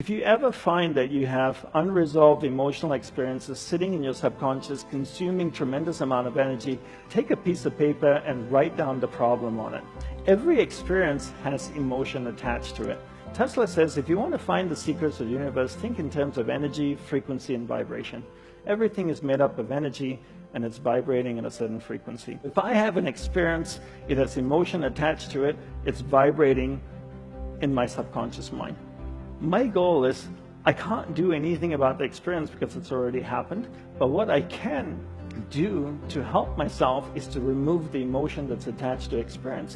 If you ever find that you have unresolved emotional experiences sitting in your subconscious, consuming tremendous amount of energy, take a piece of paper and write down the problem on it. Every experience has emotion attached to it. Tesla says if you want to find the secrets of the universe, think in terms of energy, frequency, and vibration. Everything is made up of energy, and it's vibrating at a certain frequency. If I have an experience, it has emotion attached to it, it's vibrating in my subconscious mind. My goal is, I can't do anything about the experience because it's already happened, but what I can do to help myself is to remove the emotion that's attached to experience.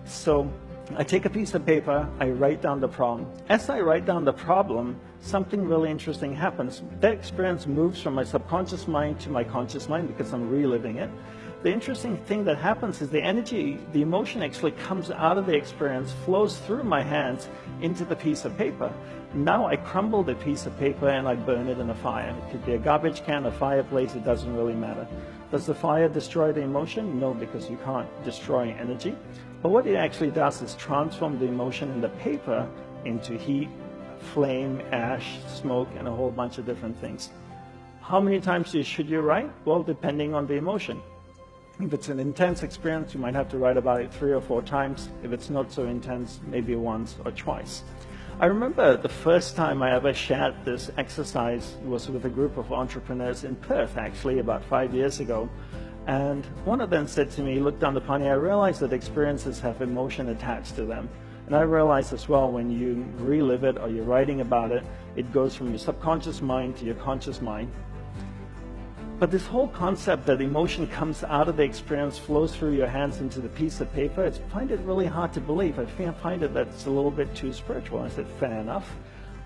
So I take a piece of paper, I write down the problem. As I write down the problem, something really interesting happens. That experience moves from my subconscious mind to my conscious mind because I'm reliving it. The interesting thing that happens is the energy, the emotion actually comes out of the experience, flows through my hands into the piece of paper. Now I crumble the piece of paper and I burn it in a fire. It could be a garbage can, a fireplace, it doesn't really matter. Does the fire destroy the emotion? No, because you can't destroy energy. But what it actually does is transform the emotion in the paper into heat, flame, ash, smoke, and a whole bunch of different things. How many times should you write? Well, depending on the emotion. If it's an intense experience, you might have to write about it 3 or 4 times. If it's not so intense, maybe once or twice. I remember the first time I ever shared this exercise was with a group of entrepreneurs in Perth, actually, about 5 years ago. And one of them said to me, look down the pony, I realized that experiences have emotion attached to them. And I realized as well, when you relive it or you're writing about it, it goes from your subconscious mind to your conscious mind. But this whole concept that emotion comes out of the experience, flows through your hands into the piece of paper, I find it really hard to believe. I find it that's a little bit too spiritual. I said, fair enough.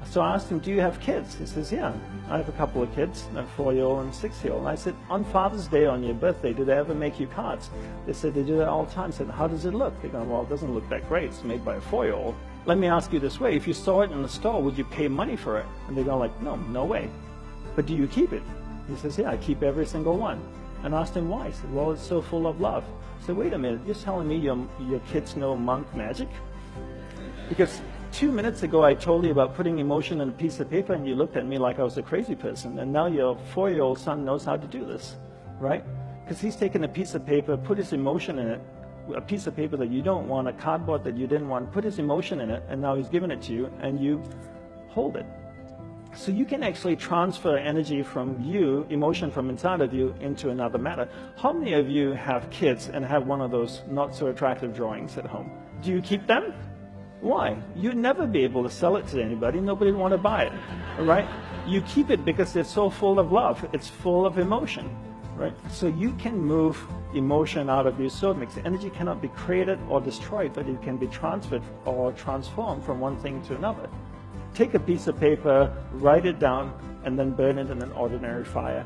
So I asked him, do you have kids? He says, yeah, I have a couple of kids, a 4-year-old and a 6-year-old. I said, on Father's Day, on your birthday, do they ever make you cards? They said, they do that all the time. I said, how does it look? They go, well, it doesn't look that great. It's made by a 4-year-old. Let me ask you this way. If you saw it in the store, would you pay money for it? And they go like, no, no way. But do you keep it? He says, yeah, I keep every single one. And I asked him why. He said, well, it's so full of love. I said, wait a minute, you're telling me your kids know monk magic? Because 2 minutes ago, I told you about putting emotion in a piece of paper, and you looked at me like I was a crazy person. And now your 4-year-old son knows how to do this, right? Because he's taken a piece of paper, put his emotion in it, a piece of paper that you don't want, a cardboard that you didn't want, put his emotion in it, and now he's given it to you, and you hold it. So you can actually transfer energy from you, emotion from inside of you, into another matter. How many of you have kids and have one of those not so attractive drawings at home? Do you keep them? Why? You'd never be able to sell it to anybody. Nobody would want to buy it, right? You keep it because it's so full of love. It's full of emotion, right? So you can move emotion out of you. So it makes energy cannot be created or destroyed, but it can be transferred or transformed from one thing to another. Take a piece of paper, write it down, and then burn it in an ordinary fire.